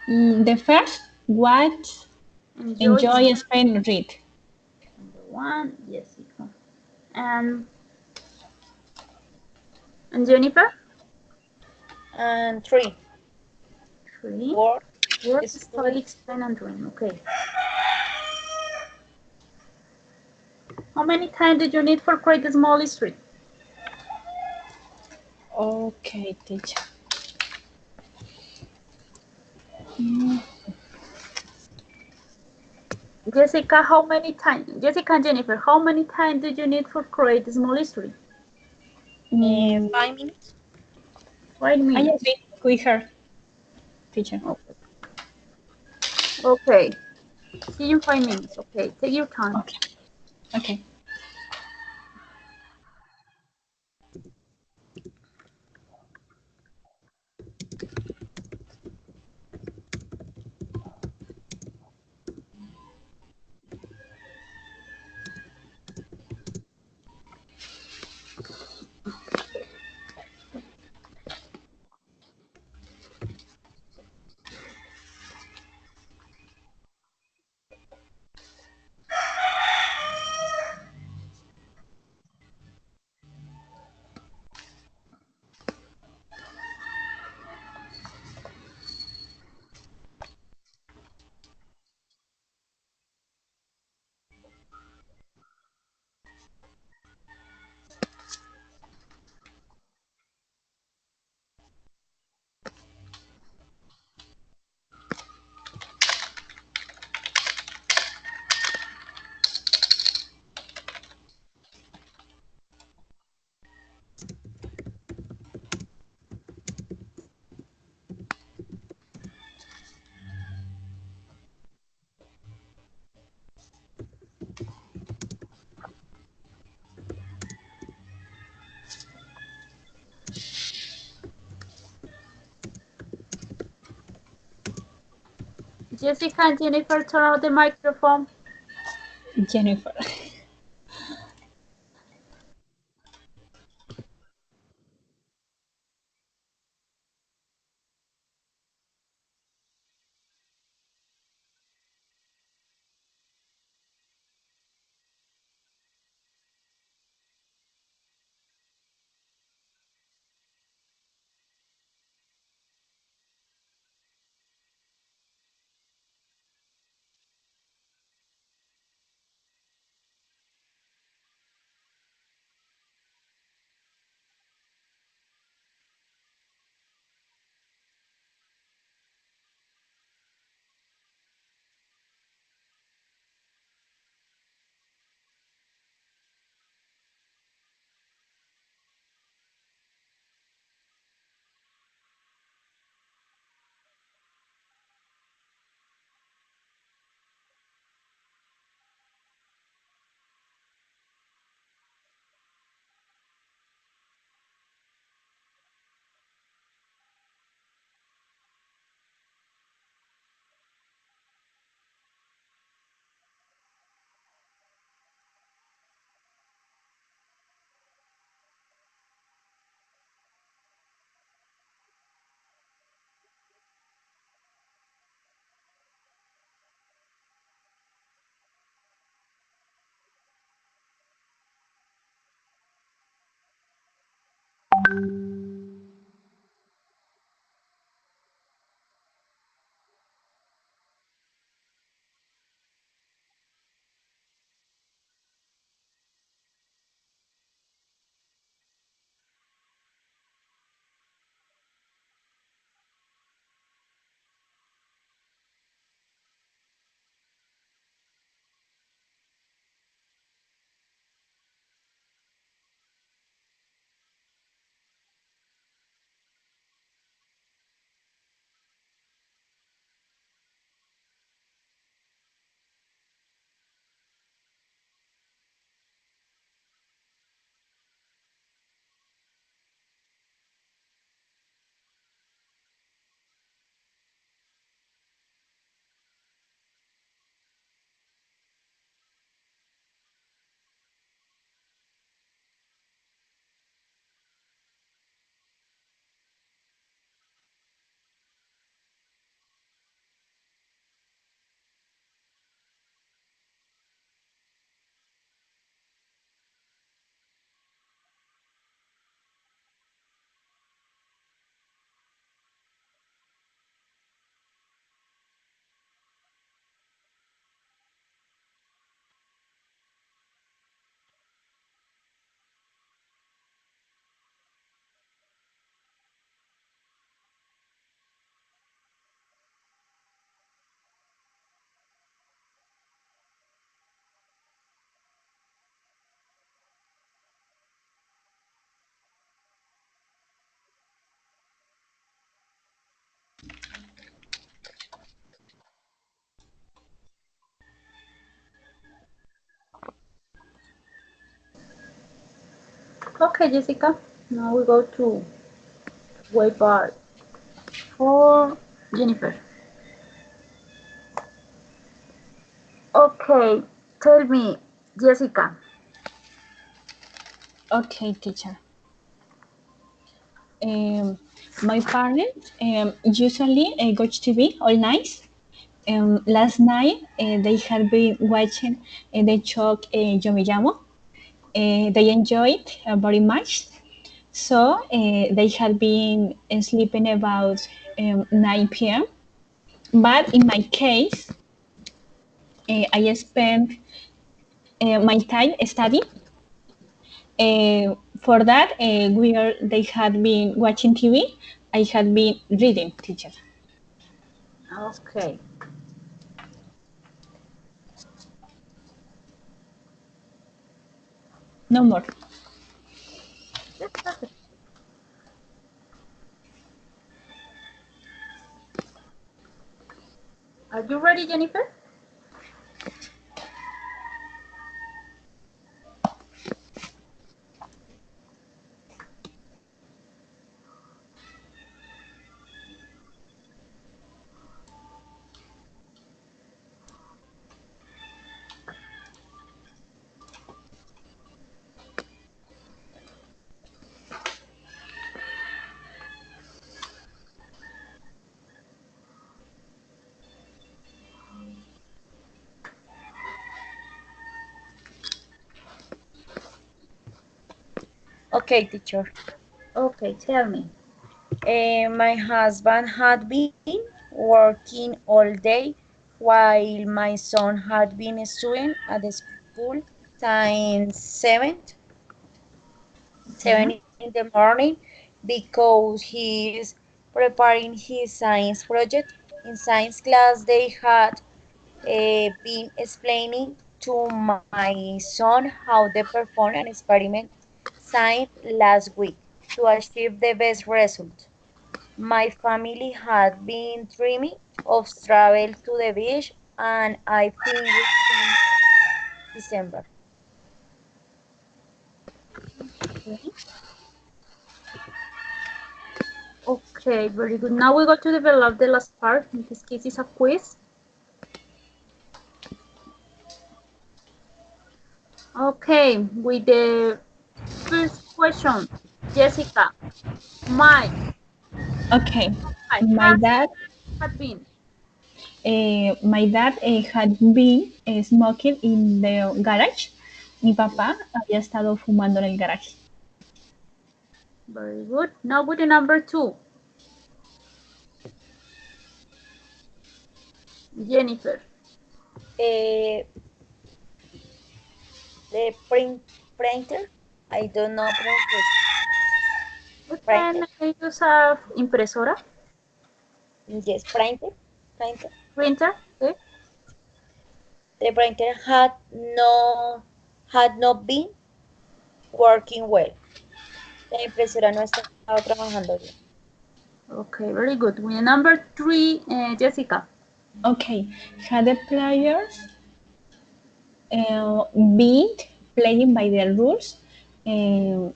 The first, what Enjoy enjoy Spain. Spain read. Number 1, Jessica. And, and Jennifer? And three, 3. work, Work, study, study, explain, and dream. Okay. How many time did you need for create a small history? Okay, teacher. Jessica, how many times? Jessica and Jennifer, how many time did you need for create a small history? Mm, 5 minutes. 5 I minutes. agree with her, teacher. Okay. Okay. See you in 5 minutes. Okay. Take your time. Okay. Okay. Jessica and Jennifer, turn on the microphone. Jennifer. Okay, Jessica. Now we go to way part for Jennifer. Okay, tell me, Jessica. Okay, teacher. My parents usually watch TV all night. Last night they had been watching the show Yo Me Llamo. They enjoyed very much. So they had been sleeping about 9 p.m. But in my case, I spent my time studying. For that, where they had been watching TV, I had been reading, teacher. Okay. No more. That's perfect. Are you ready, Jennifer? Okay, teacher. Okay, tell me. My husband had been working all day while my son had been studying at the school since 7 in the morning because he is preparing his science project. In science class, they had been explaining to my son how they perform an experiment science last week to achieve the best result. My family had been dreaming of travel to the beach and I think we in December. Okay. Okay, very good. Now we go to develop the last part. In this case, it's a quiz. Okay, with the first question, Jessica, my Okay. my My has dad, had been had been smoking in the garage. Mi papá había estado fumando en el garage. very good. Now with the number two, Jennifer. Uh, the printer, I don't know pronunciation. We Printer, can use a impresora, yes, printer. printer. Okay. The printer had not been working well. La impresora no estaba trabajando bien. Okay, very good. With the number three, Jessica. Okay. Had the players been playing by the rules?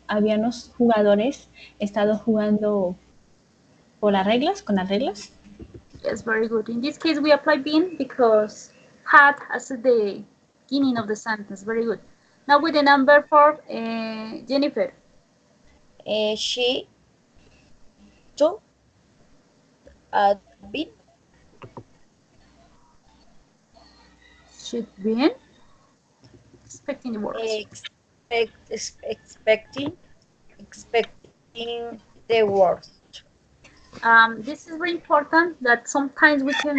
Habían los jugadores estado jugando por las reglas, con las reglas. Yes, very good. In this case, we apply been because had as the beginning of the sentence. Very good. Now with the number four, Jennifer. She too had been Should be expecting the words. expecting the worst. This is very important that sometimes we can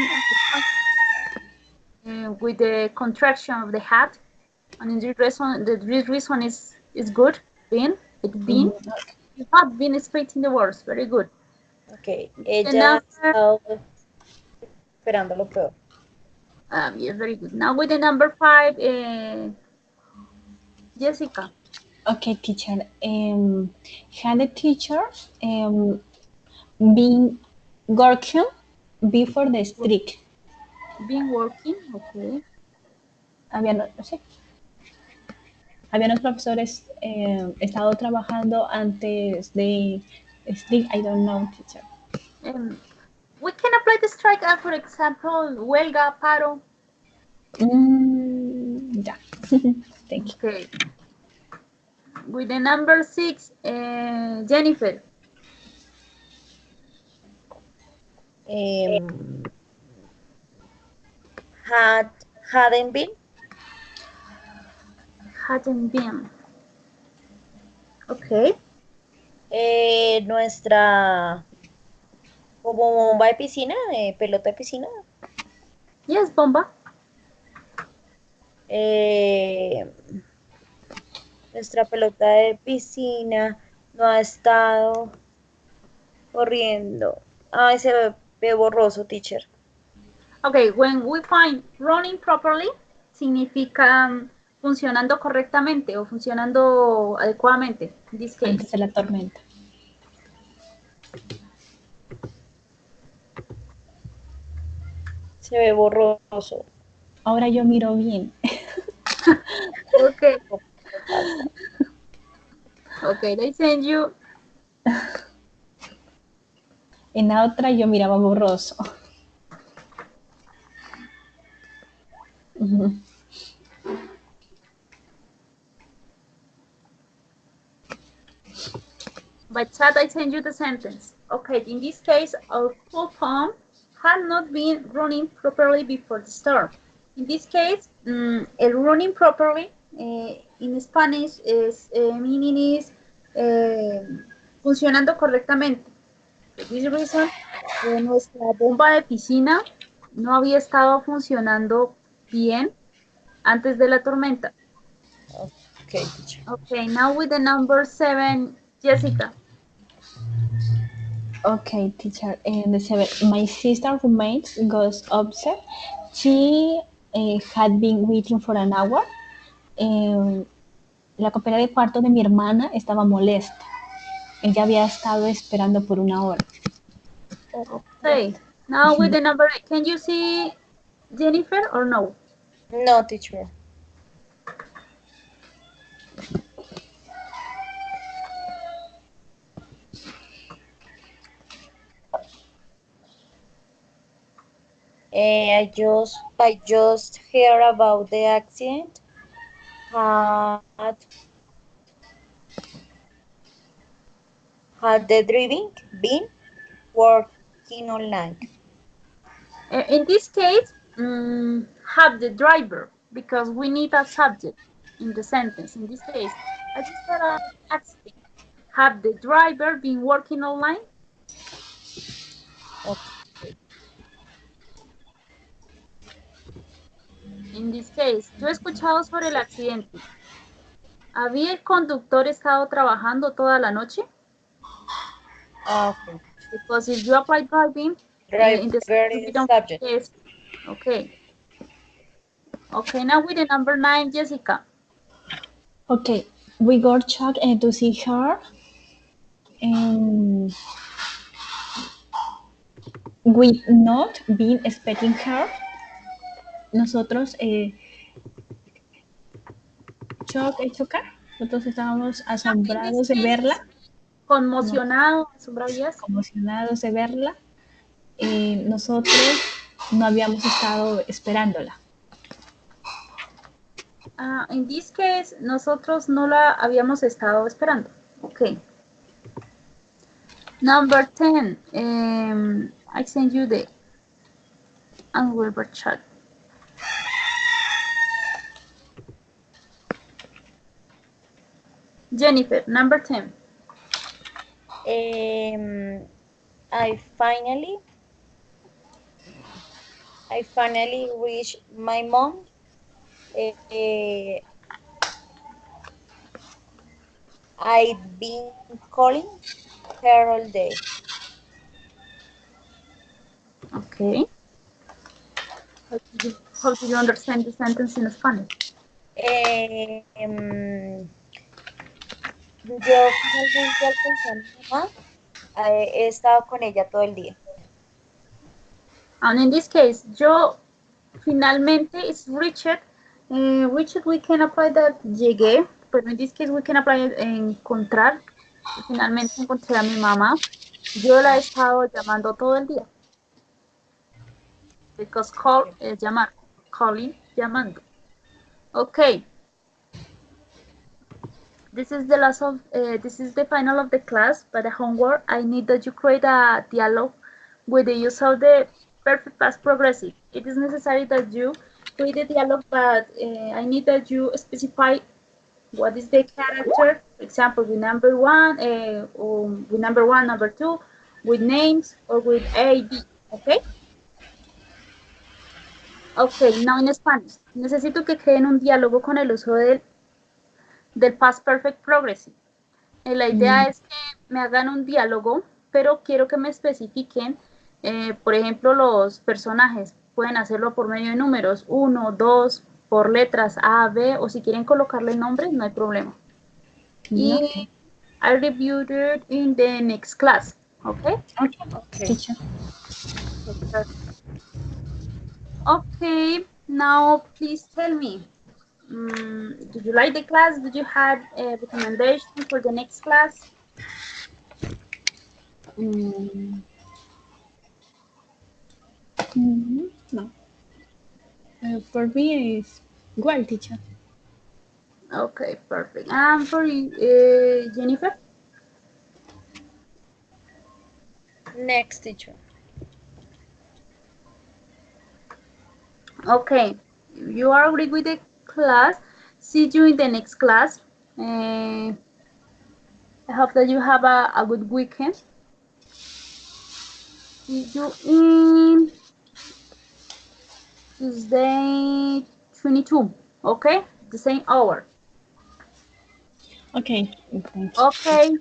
with the contraction of the hat, and in this reason is good. Been it's been you have been expecting the words. Very good. Okay, The ella ha number estado esperando lo peor. yeah, very good. Now with the number five, Jessica. Okay, teacher. Had the teachers been working before the streak? Been working. Okay. Habían, no sé. habían unos profesores estado trabajando antes de strike, I don't know, teacher. We can apply the strike, for example, huelga, paro. Yeah. Thank you. Okay. With the number 6, Jennifer. Hadn't been. Hadn't been. Okay. Nuestra como bomba de piscina, pelota de piscina. Yes, bomba. Nuestra pelota de piscina no ha estado corriendo. Ay, se ve borroso, teacher. Okay, when we find running properly, significa funcionando correctamente o funcionando adecuadamente. In this case. Antes de la tormenta. Se ve borroso. Ahora yo miro bien. Okay. Okay, they send you. En la otra yo miraba borroso. By chat, I send you the sentence. Okay, in this case, our pool pump had not been running properly before the storm. In this case, el running properly in Spanish is meaning is funcionando correctamente. For this reason, nuestra bomba de piscina no había estado funcionando bien antes de la tormenta. Okay, teacher. Okay, now with the number 7, Jessica. Okay, teacher. And the 7, my sister roommate goes upset. She had been waiting for an hour. La compañera de cuarto de mi hermana estaba molesta. Ella había estado esperando por una hora. Okay, now with the number 8, can you see Jennifer or no? No, teacher. I just heard about the accident. Had the driving been working all night? In this case, have the driver, because we need a subject in the sentence. In this case, I just got an accident. Have the driver been working online? Okay. In this case, yo he escuchado sobre el accidente. ¿Había el conductor estado trabajando toda la noche? Okay. Because if you apply driving, in the subject. Yes. Okay. Okay, now with the number 9, Jessica. Okay, we got shocked to see her. We not been expecting her. Nosotros, chocar. Nosotros estábamos asombrados de verla. Conmocionados, asombrados. Conmocionados de verla. Nosotros no habíamos estado esperándola. In this case, nosotros no la habíamos estado esperando. Okay. Number 10. I send you the Wilbur chat. Jennifer, number 10. I finally reached my mom. I've been calling her all day. Okay. How do you understand the sentence in Spanish? Yo finalmente alcancé a mi mamá. He estado con ella todo el día. And in this case, yo finalmente is reached. Reached, we can apply that llegué. Pero in this case we can apply encontrar. Finalmente encontré a mi mamá. Yo la he estado llamando todo el día. Because call es llamar. Calling, llamando. Okay. This is the last of this is the final of the class. But the homework, I need that you create a dialogue with the use of the perfect past progressive. It is necessary that you create the dialogue, but I need that you specify what is the character. For example, with number one, or with number one, number two, with names, or with A, B. Okay. Okay. Now in Spanish, necesito que creen un diálogo con el uso del past perfect progressive. La idea es que me hagan un diálogo, pero quiero que me especifiquen, por ejemplo, los personajes. Pueden hacerlo por medio de números, 1, 2, por letras A, B, o si quieren colocarle nombres, no hay problema. Y I'll review it in the next class, okay? Okay. Teacher. Okay, now please tell me, did you like the class? Did you have a recommendation for the next class? No. For me, it's igual, teacher. Okay, perfect. And for you, Jennifer? Next, teacher. Okay, you are agree with the class. See you in the next class. I hope that you have a good weekend. See you in Tuesday 22. Okay, the same hour. Okay. Okay.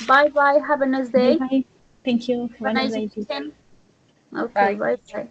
Bye bye. Have a nice day. Bye. Thank you. Have a nice day. weekend. Okay. Bye bye.